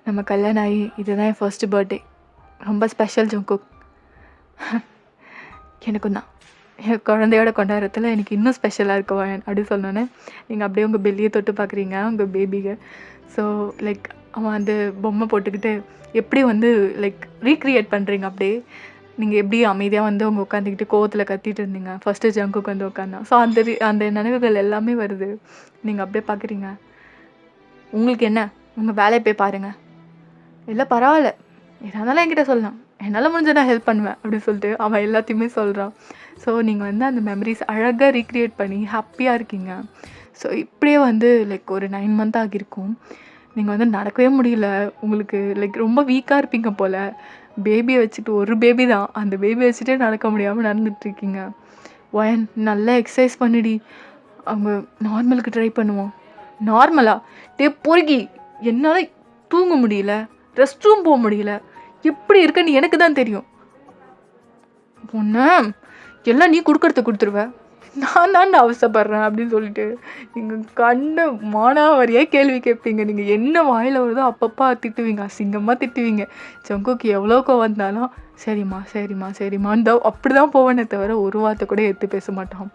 நம்ம கல்யாணம் ஆகி இதுதான் என் ஃபர்ஸ்ட் பர்த்டே. ரொம்ப ஸ்பெஷல் ஜங்குக். எனக்கும் தான். என் குழந்தையோட கொண்டாடுறதுல எனக்கு இன்னும் ஸ்பெஷலாக இருக்கு வயன் அப்படின்னு சொன்னோன்னே நீங்கள் அப்படியே உங்கள் பெல்லியை தொட்டு பார்க்குறீங்க உங்கள் பேபிக்கு. ஸோ லைக் அவன் அந்த பொம்மை போட்டுக்கிட்டு எப்படி லைக் ரீக்ரியேட் பண்ணுறீங்க. அப்படியே நீங்கள் எப்படி அமைதியாக அவங்க உட்காந்துக்கிட்டு கோவத்தில் கத்திட்டு இருந்தீங்க. ஃபஸ்ட்டு ஜங்குக்கு உட்காந்தான். ஸோ அந்த நினைவுகள் எல்லாமே வருது. நீங்கள் அப்படியே பார்க்குறீங்க. உங்களுக்கு என்ன, உங்கள் வேலையை போய் பாருங்கள். இல்லை பரவாயில்ல, எதனாலும் என்கிட்ட சொல்லலாம், என்னால் முடிஞ்ச நான் ஹெல்ப் பண்ணுவேன் அப்படின்னு சொல்லிட்டு அவன் எல்லாத்தையுமே சொல்கிறான். ஸோ நீங்கள் வந்து அந்த மெமரிஸ் அழகாக ரீக்ரியேட் பண்ணி ஹாப்பியாக இருக்கீங்க. ஸோ இப்படியே வந்து லைக் ஒரு 9 மந்த் ஆகியிருக்கும். நீங்கள் வந்து நடக்கவே முடியல. உங்களுக்கு லைக் ரொம்ப வீக்காக இருப்பீங்க போல். பேபியை வச்சுட்டு ஒரு பேபி தான், அந்த பேபியை வச்சுட்டே நடக்க முடியாமல் நடந்துகிட்ருக்கீங்க. ஒயன் நல்லா எக்ஸசைஸ் பண்ணிடி, அவங்க நார்மலுக்கு ட்ரை பண்ணுவோம். நார்மலா பொறுக்கி என்னால் தூங்க முடியல, ரெஸ்ட் ரூம் போக முடியல, எப்படி இருக்குன்னு எனக்கு தான் தெரியும். ஒன்று எல்லாம் நீ கொடுக்கறத கொடுத்துருவ, நான் தான் அவசப்படுறேன் அப்படின்னு சொல்லிட்டு நீங்கள் கண்ட மானாவாரியாக கேள்வி கேட்பீங்க. நீங்கள் என்ன வாயில் வருதோ அப்பப்போ திட்டுவீங்க, அசிங்கமாக திட்டுவீங்க. ஜங்குக்கு எவ்வளோக்கோ வந்தாலும் சரிம்மா சரிம்மா சரிம்மான்னு அப்படி தான் போவேனே தவிர ஒரு வார்த்தை கூட எடுத்து பேச மாட்டான்.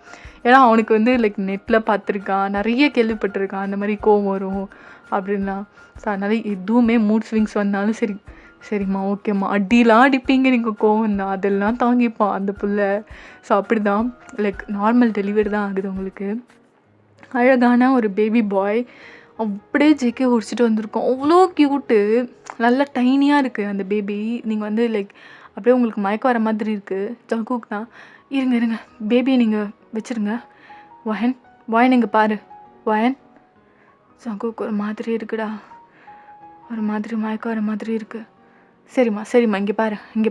ஏன்னா அவனுக்கு வந்து லைக் நெட்டில் பார்த்துருக்கான், நிறைய கேள்விப்பட்டிருக்கான் அந்த மாதிரி கோவம் வரும் அப்படின்லாம். ஸோ அதனால் எதுவுமே மூட் ஸ்விங்ஸ் வந்தாலும் சரி, சரிம்மா ஓகேம்மா, அடிலாம் அடிப்பீங்க நீங்கள், கோவம் தான் அதெல்லாம் தாங்கிப்பான் அந்த பிள்ளை. ஸோ அப்படி தான் லைக் நார்மல் டெலிவரி தான் ஆகுது உங்களுக்கு. அழகான ஒரு பேபி பாய் அப்படியே ஜேகே உடிச்சிட்டு வந்திருக்கோம். அவ்வளோ க்யூட்டு, நல்லா டைனியாக இருக்குது அந்த பேபி. நீங்கள் வந்து லைக் அப்படியே உங்களுக்கு மயக்கம் வர மாதிரி இருக்குது. ஜங்குக் தான். இருங்க பேபியை நீங்கள் வச்சுருங்க. வாயன் நீங்கள் பாரு வாயன். ஜங்குக் ஒரு மாதிரி இருக்குடா, ஒரு மாதிரி மயக்கம் வர மாதிரி இருக்குது. சரிம்மா இங்கே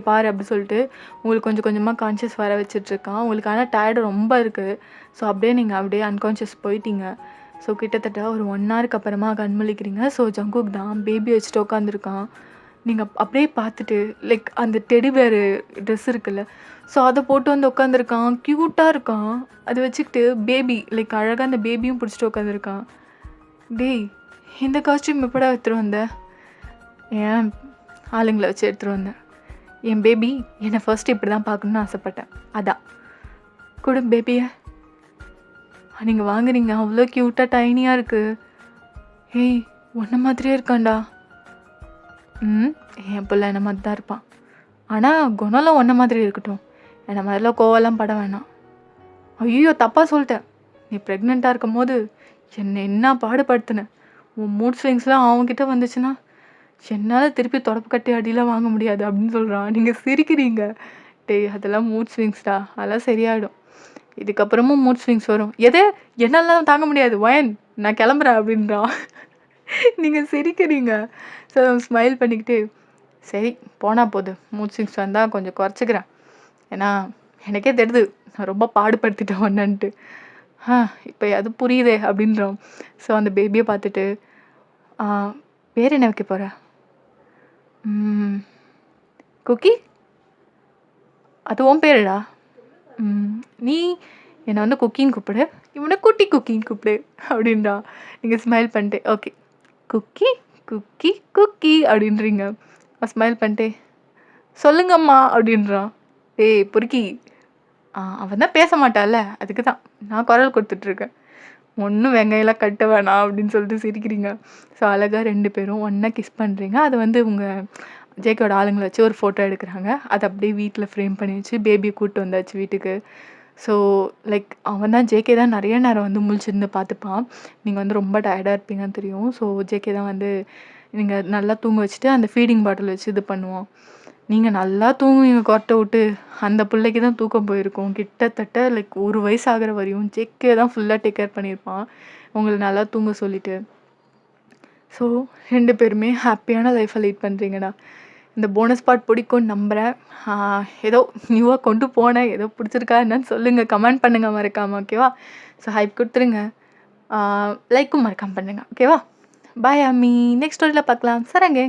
பாரு அப்படி சொல்லிட்டு உங்களுக்கு கொஞ்சம் கொஞ்சமாக கான்ஷியஸ் வர வச்சிட்ருக்கான். உங்களுக்கு ஆனால் டயர்டு ரொம்ப இருக்குது. ஸோ அப்படியே அன்கான்ஷியஸ் போயிட்டீங்க. ஸோ கிட்டத்தட்ட ஒரு 1 ஹவருக்கு அப்புறமா கண்முழிக்கிறீங்க. ஸோ ஜங்குக் தான் பேபி வச்சுட்டு உட்காந்துருக்கான். நீங்கள் அப்படியே பார்த்துட்டு லைக் அந்த டெடி பேர் ட்ரெஸ் இருக்குல்ல, ஸோ அதை போட்டு வந்து உட்காந்துருக்கான். க்யூட்டாக இருக்கான். அதை வச்சுக்கிட்டு பேபி லைக் அழகாக அந்த பேபியும் பிடிச்சிட்டு உட்காந்துருக்கான். டேய், இந்த காஸ்ட்யூம் எப்படா எடுத்துகிட்டு வந்த? ஏன் ஆளுங்களை வச்சு எடுத்துகிட்டு வந்தேன். என் பேபி என்னை ஃபர்ஸ்ட் இப்படி தான் பார்க்கணுன்னு ஆசைப்பட்டேன், அதான். கொடு பேபியை. நீங்கள் வாங்குறீங்க, அவ்வளோ க்யூட்டாக டைனியாக இருக்குது. ஏய், ஒன்றை மாதிரியே இருக்கான்டா. என் பிள்ளை என்ன மாதிரி தான் இருப்பான், ஆனால் குணம்லாம் ஒன்றை மாதிரி இருக்கட்டும், என்னை மாதிரிலாம் கோவெல்லாம் பட வேணாம். ஐயோ தப்பாக சொல்லிட்டேன். நீ ப்ரெக்னெண்ட்டாக இருக்கும் போது என்னை என்ன பாடுபடுத்தினேன். உன் மூட் ஸ்விங்ஸ்லாம் அவன்கிட்ட வந்துச்சுன்னா என்னால் திருப்பி தொடப்பு கட்டி அடியெலாம் வாங்க முடியாது அப்படின்னு சொல்கிறான். நீங்கள் சிரிக்கிறீங்க. டேய், அதெல்லாம் மூட் ஸ்விங்ஸ்டா, அதெல்லாம் சரியாயிடும். இதுக்கப்புறமும் மூட் ஸ்விங்ஸ் வரும். என்னாலாம் தாங்க முடியாது வயன், நான் கிளம்புறேன் அப்படின்றான். நீங்கள் சிரிக்கிறீங்க. ஸோ ஸ்மைல் பண்ணிக்கிட்டு சரி போனால் போகுது, மூட் ஸ்விங்ஸ் வந்தால் கொஞ்சம் குறைச்சிக்கிறேன், ஏன்னா எனக்கே தெரியுது நான் ரொம்ப பாடுபடுத்திட்டேன் ஒன்றுன்ட்டு. இப்போ அது புரியுதே அப்படின்றோம். ஸோ அந்த பேபியை பார்த்துட்டு பேர் என்ன வைக்க போகிற? குக்கி, அது உன் பேருடா. நீ என்னை வந்து குக்கின்னு கூப்பிடு, இவனை குட்டி குக்கின்னு கூப்பிடு அப்படின்றா. நீங்கள் ஸ்மைல் பண்ணிட்டு ஓகே குக்கி குக்கி குக்கி அப்படின்றீங்க. ஸ்மைல் பண்ணிட்டு சொல்லுங்கம்மா அப்படின்றான். ஏய் பொறுக்கி, அவன் தான் பேச மாட்டான்ல, அதுக்கு தான் நான் குரல் கொடுத்துட்ருக்கேன், ஒன்றும் வெங்காயம்லாம் கட்ட வேணாம் அப்படின்னு சொல்லிட்டு சிரிக்கிறீங்க. ஸோ அழகாக 2 பேரும் ஒன்றா கிஸ் பண்ணுறீங்க. அது வந்து உங்கள் ஜேகேயோட ஆளுங்களை வச்சு ஒரு ஃபோட்டோ எடுக்கிறாங்க. அதை அப்படியே வீட்டில் ஃப்ரேம் பண்ணி வச்சு பேபியை கூப்பிட்டு வந்தாச்சு வீட்டுக்கு. ஸோ லைக் அவன் தான் ஜேகே தான் நிறைய நேரம் வந்து முழிச்சிருந்து பார்த்துப்பான். நீங்கள் வந்து ரொம்ப டயர்டாக இருப்பீங்கன்னு தெரியும். ஸோ ஜேகே தான் வந்து நீங்கள் நல்லா தூங்க வச்சுட்டு அந்த ஃபீடிங் பாட்டில் வச்சு இது பண்ணுவோம். நீங்கள் நல்லா தூங்குவீங்க கொரட்டை விட்டு. அந்த பிள்ளைக்கு தான் தூக்கம் போயிருக்கும். கிட்டத்தட்ட லைக் 1 வயசு ஆகிற வரையும் ஜேகே தான் ஃபுல்லாக டேக் கேர் பண்ணியிருப்பான் உங்களை நல்லா தூங்க சொல்லிவிட்டு. ஸோ 2 பேருமே ஹாப்பியான லைஃப்பை லீட் பண்ணுறீங்கடா. இந்த போனஸ் பார்ட் பிடிக்கும்னு நம்புகிறேன். ஏதோ நியூவாக கொண்டு போனேன், ஏதோ பிடிச்சிருக்கா என்னன்னு சொல்லுங்கள், கமெண்ட் பண்ணுங்கள் மறக்காமல், ஓகேவா? ஸோ ஹைப் கொடுத்துருங்க, லைக்கும் மறக்காமல் பண்ணுங்கள், ஓகேவா? பாய் அம்மி, நெக்ஸ்ட் ஸ்டோரியில் பார்க்கலாம். சரங்க.